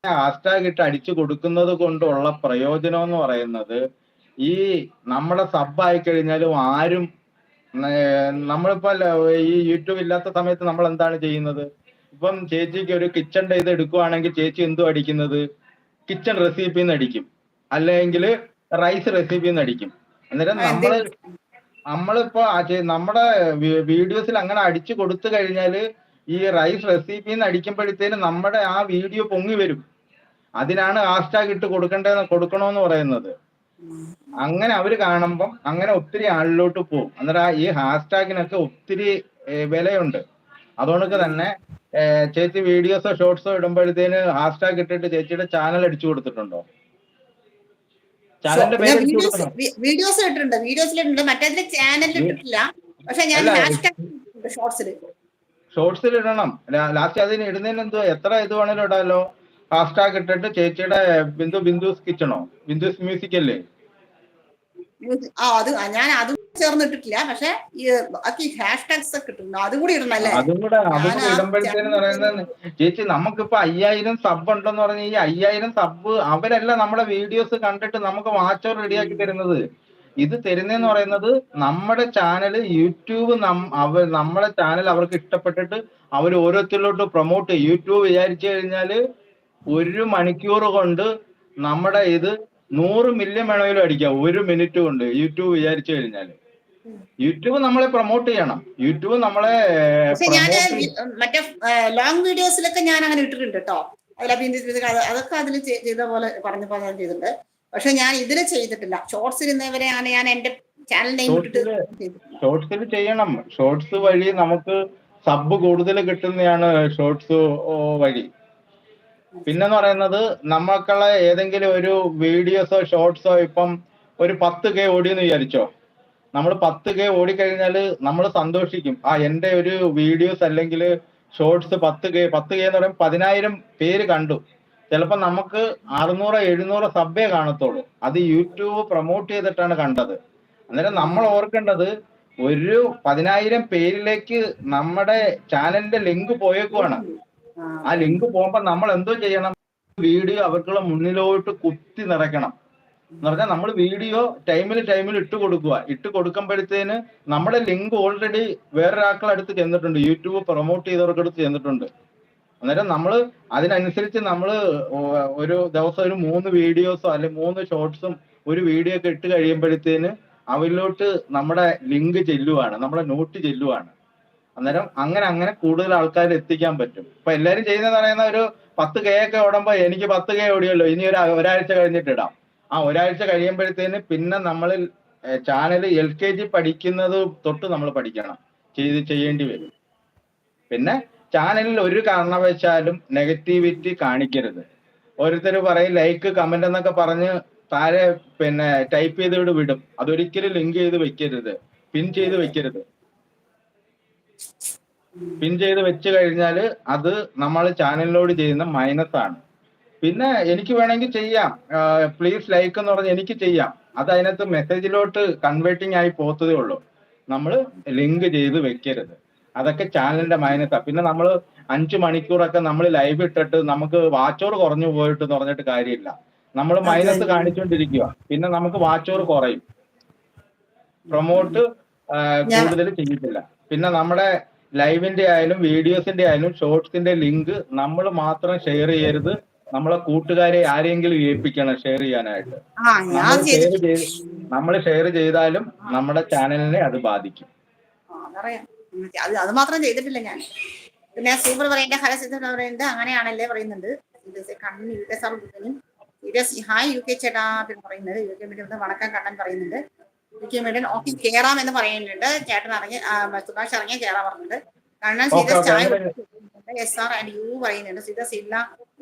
Hashtag ഇട്ട് അടിച്ചു കൊടുക്കുന്നത് കൊണ്ടുള്ള പ്രയോജനം എന്ന് പറയുന്നത് ഈ നമ്മുടെ സബ് ആയി കഴിഞ്ഞാലും ആരും നമ്മളിപ്പോ ഈ യൂട്യൂബ് ഇല്ലാത്ത സമയത്ത് നമ്മൾ എന്താണ് ചെയ്യുന്നത്? ഇപ്പം ചേച്ചിക്ക് ഒരു കിച്ചന്റെ ഇത് എടുക്കുവാണെങ്കിൽ ചേച്ചി എന്തോ അടിക്കുന്നത്? കിച്ചൺ റെസിപ്പിന്ന് അടിക്കും, അല്ലെങ്കിൽ റൈസ് റെസിപ്പിന്ന് അടിക്കും. അന്നേരം നമ്മളിപ്പോ നമ്മുടെ വീഡിയോസിൽ അങ്ങനെ അടിച്ചു കൊടുത്തു കഴിഞ്ഞാല് ഈ റൈസ് റെസിപ്പിന്ന് അടിക്കുമ്പോഴത്തേന് നമ്മുടെ ആ വീഡിയോ പൊങ്ങി വരും. അതിനാണ് ഹാഷ്ടാഗ് ഇട്ട് കൊടുക്കണമെന്ന് പറയുന്നത്. അങ്ങനെ അവര് കാണുമ്പം അങ്ങനെ ഒത്തിരി ആളിലോട്ട് പോകും. അന്നേരം ഈ ഹാഷ്ടാഗിനൊക്കെ ഒത്തിരി വിലയുണ്ട്. അതുകൊണ്ടൊക്കെ തന്നെ ചേച്ചി വീഡിയോസോ ഷോർട്സോ ഇടുമ്പോഴത്തേന് ഹാഷ്ടാഗ് ഇട്ടിട്ട് ചേച്ചിയുടെ ചാനൽ അടിച്ചു കൊടുത്തിട്ടുണ്ടോ? ചാനലിന്റെ പേര് അടിച്ചു കൊടുക്കണം. വീഡിയോസ് ഇട്ടിട്ടുണ്ട്, വീഡിയോസിലിട്ടുണ്ട്, മറ്റേതിൽ ചാനലിൽ ഇട്ടിട്ടില്ല. പക്ഷെ ഞാൻ ഷോർട്സിൽ ഇടണം. ലാസ്റ്റ് അതിന് ഇടുന്നതിന് എന്തോ എത്ര ഇത് വേണേലും ഇടാലോ. ഹാഷ്ടാഗ് ഇട്ടിട്ട് ചേച്ചിയുടെ ബിന്ദുസ് കിച്ചണോ, ബിന്ദുസ് മ്യൂസിക് അല്ലേ? അത് ഞാൻ അതും ചേർന്നിട്ടിട്ടില്ല. പക്ഷെ ഹാഷ്ടാഗ്സ് ഒക്കെ ഇട്ടിട്ടുണ്ട്, അതും കൂടി ഇടണല്ലേ? അതും കൂടെ ഇടുമ്പോഴത്തേന്ന് പറയുന്നത് ചേച്ചി നമുക്കിപ്പോ 5000 സബ് ഉണ്ടെന്ന് പറഞ്ഞ ഈ 5000 സബ് അവരല്ല നമ്മുടെ വീഡിയോസ് കണ്ടിട്ട് നമുക്ക് വാച്ച് അവർ റെഡിയാക്കി തരുന്നത്. ഇത് തരുന്നതെന്ന് പറയുന്നത് നമ്മുടെ ചാനൽ യൂട്യൂബ് നമ്മുടെ ചാനൽ അവർക്ക് ഇഷ്ടപ്പെട്ടിട്ട് അവർ ഓരോരുത്തരിലോട്ട് പ്രൊമോട്ട് ചെയ്യും. യൂട്യൂബ് വിചാരിച്ചു കഴിഞ്ഞാല് 1 മണിക്കൂർ കൊണ്ട് നമ്മുടെ ഇത് 100 മില്യൺ വേണമെങ്കിലും അടിക്കാം 1 മിനിറ്റ് കൊണ്ട്. യൂട്യൂബ് വിചാരിച്ചു കഴിഞ്ഞാല് യൂട്യൂബ് നമ്മളെ പ്രൊമോട്ട് ചെയ്യണം. യൂട്യൂബ് നമ്മളെ മറ്റേ ലോങ് വീഡിയോസിലൊക്കെ ഞാൻ അങ്ങനെ ഇട്ടിട്ടുണ്ട് കേട്ടോ. അതൊക്കെ അതിൽ ചെയ്ത പോലെ പറഞ്ഞപ്പോൾ ഞാൻ ചെയ്തിട്ടുണ്ട്. പക്ഷെ ഞാൻ ഇതിൽ ചെയ്തിട്ടില്ല. ഷോർട്സിൽ ഇന്നവരെയാണ് ഞാൻ എന്റെ ചാനൽ നെയിം ഇട്ടിട്ട്. ഷോർട്സിൽ ചെയ്യണം. ഷോർട്സ് വഴി നമുക്ക് സബ് കൂടുതൽ കിട്ടുന്നതാണ് ഷോർട്സ് വഴി. പിന്നെന്ന് പറയുന്നത് നമുക്കുള്ള ഏതെങ്കിലും ഒരു വീഡിയോസോ ഷോർട്സോ ഇപ്പം ഒരു 10K ഓടിയെന്ന് വിചാരിച്ചോ. നമ്മൾ 10K ഓടിക്കഴിഞ്ഞാൽ നമ്മൾ സന്തോഷിക്കും. എന്റെ ഒരു വീഡിയോസ് അല്ലെങ്കിൽ ഷോർട്സ് 10K എന്ന് പറയുമ്പോൾ 10,000 പേര് കണ്ടു. ചിലപ്പോൾ നമുക്ക് 600-700 സബ്ബേ കാണത്തുള്ളൂ. അത് യൂട്യൂബ് പ്രൊമോട്ട് ചെയ്തിട്ടാണ് കണ്ടത്. അന്നേരം നമ്മൾ ഓർക്കേണ്ടത് ഒരു 10,000 പേരിലേക്ക് നമ്മുടെ ചാനലിന്റെ ലിങ്ക് പോയേക്കുവാണ്. ആ ലിങ്ക് പോകുമ്പോൾ നമ്മൾ എന്തോ ചെയ്യണം? വീഡിയോ അവർക്കുള്ള മുന്നിലോട്ട് കുത്തി നിറയ്ക്കണം. എന്ന് പറഞ്ഞാൽ നമ്മൾ വീഡിയോ ടൈമിൽ ഇട്ട് കൊടുക്കുക. ഇട്ട് കൊടുക്കുമ്പോഴത്തേന് നമ്മുടെ ലിങ്ക് ഓൾറെഡി വേറൊരാളുടെ അടുത്ത് ചെന്നിട്ടുണ്ട്, യൂട്യൂബ് പ്രൊമോട്ട് ചെയ്തവർക്ക് അടുത്ത് ചെന്നിട്ടുണ്ട്. അന്നേരം നമ്മൾ അതിനനുസരിച്ച് നമ്മൾ ഒരു ദിവസം ഒരു 3 വീഡിയോസോ അല്ലെങ്കിൽ 3 ഷോർട്സും ഒരു വീഡിയോ ഒക്കെ ഇട്ട് കഴിയുമ്പോഴത്തേന് അവരിലോട്ട് നമ്മുടെ ലിങ്ക് ചെല്ലുവാണ്, നമ്മുടെ നോട്ട് ചെല്ലുവാണ്. അന്നേരം അങ്ങനെ കൂടുതൽ ആൾക്കാർ എത്തിക്കാൻ പറ്റും. ഇപ്പൊ എല്ലാരും ചെയ്യുന്നതെന്ന് പറയുന്ന ഒരു 10K ഒക്കെ ഓടുമ്പോ എനിക്ക് 10K ഓടിയല്ലോ, ഇനി ഒരാഴ്ച കഴിഞ്ഞിട്ട് ഇടാം. ഒരാഴ്ച കഴിയുമ്പോഴത്തേന് പിന്നെ നമ്മൾ ചാനൽ LKG പഠിക്കുന്നത് തൊട്ട് നമ്മൾ പഠിക്കണം, ചെയ്യേണ്ടി വരും. പിന്നെ ചാനലിൽ ഒരു കാരണവശാലും നെഗറ്റിവിറ്റി കാണിക്കരുത്. ഓരോരുത്തർ പറയും ലൈക്ക് കമന്റ് എന്നൊക്കെ പറഞ്ഞ് താഴെ പിന്നെ ടൈപ്പ് ചെയ്ത് വിടും. അതൊരിക്കലും ലിങ്ക് ചെയ്ത് വെക്കരുത്, പിൻ ചെയ്ത് വെക്കരുത്. പിൻ ചെയ്ത് വെച്ച് കഴിഞ്ഞാൽ അത് നമ്മൾ ചാനലിനോട് ചെയ്യുന്ന മൈനസ് ആണ്. പിന്നെ എനിക്ക് വേണമെങ്കിൽ ചെയ്യാം, പ്ലീസ് ലൈക്ക് എന്ന് പറഞ്ഞ് എനിക്ക് ചെയ്യാം. അത് അതിനകത്ത് മെസ്സേജിലോട്ട് കൺവേർട്ടിങ് ആയി പോത്തതേ ഉള്ളൂ. നമ്മൾ ലിങ്ക് ചെയ്ത് വെക്കരുത്. അതൊക്കെ ചാനലിന്റെ മൈനസാ. പിന്നെ നമ്മൾ 5 മണിക്കൂറൊക്കെ നമ്മൾ ലൈവ് ഇട്ടിട്ട് നമുക്ക് വാച്ചോർ കുറഞ്ഞു പോയിട്ട് പറഞ്ഞിട്ട് കാര്യമില്ല. നമ്മൾ മൈനസ് കാണിച്ചുകൊണ്ടിരിക്കുക, പിന്നെ നമുക്ക് വാച്ചോർ കുറയും, പ്രൊമോട്ട് കൂടുതൽ ചെയ്യത്തില്ല. പിന്നെ നമ്മുടെ ലൈവിന്റെ ആയാലും വീഡിയോസിന്റെ ആയാലും ഷോർട്സിന്റെ ലിങ്ക് നമ്മൾ മാത്രം ഷെയർ ചെയ്യരുത്. നമ്മളെ കൂട്ടുകാരെ ആരെങ്കിലും ഏൽപ്പിക്കണം ഷെയർ ചെയ്യാനായിട്ട്. നമ്മൾ ഷെയർ ചെയ്താലും നമ്മുടെ ചാനലിനെ അത് ബാധിക്കും. അത് മാത്രം ചെയ്തിട്ടില്ല ഞാൻ. പിന്നെ സൂപ്പർ പറയുന്നത് ഹലോ സിദ്ധ പറയുന്നത് അങ്ങനെയാണല്ലേ പറയുന്നുണ്ട്. ഹായ് UK ചേട്ടാ എന്ന് പറയുന്നത്. UK മീഡിയം വണക്കം കണ്ണൻ പറയുന്നുണ്ട്. UK മീഡിയം ഓക്കെ കേറാം എന്ന് പറയുന്നുണ്ട്. ചേട്ടൻ ഇറങ്ങി സുഭാഷ് ഇറങ്ങിയ കേറാൻ പറഞ്ഞിട്ടുണ്ട്. കണ്ണൻ സീരിയസ് ചായ SR ആൻഡ് യു പറയുന്നുണ്ട്. സീരിയസ് ഇല്ല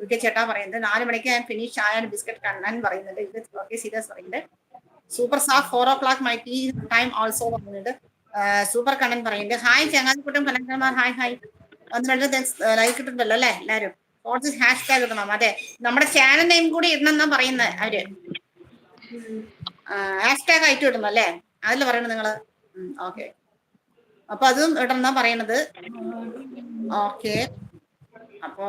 UK ചേട്ടാ പറയുന്നത്. 4 മണിക്ക് ഞാൻ ഫിനിഷ് ചായ ആൻഡ് ബിസ്ക്കറ്റ് കണ്ണൻ പറയുന്നുണ്ട്. ഓക്കെ സീരിയസ് പറയുന്നുണ്ട്. Super star 4 o'clock my tea time also പറയുന്നുണ്ട്. സൂപ്പർ കണ്ണൻ പറയുന്നുണ്ട്. ഹായ് ചങ്ങാതിക്കുട്ടം കലങ്കന്മാർ ഹായ്. 12 ലൈക്ക് ഇട്ടിട്ടുണ്ടല്ലോ അല്ലേ എല്ലാവരും. ഹാഷ്ടാഗ് ഇടണം. അതെ, നമ്മുടെ ചാനൽ നെയിം കൂടി ഇടണം എന്നാ പറയുന്നത് അവര്. ഹാഷ്ടാഗ് ആയിട്ട് ഇടണം അല്ലേ, അതല്ലേ പറയണത് നിങ്ങള്? ഓക്കെ, അപ്പൊ അതും ഇടണം എന്നാ പറയണത്. ഓക്കെ, അപ്പോ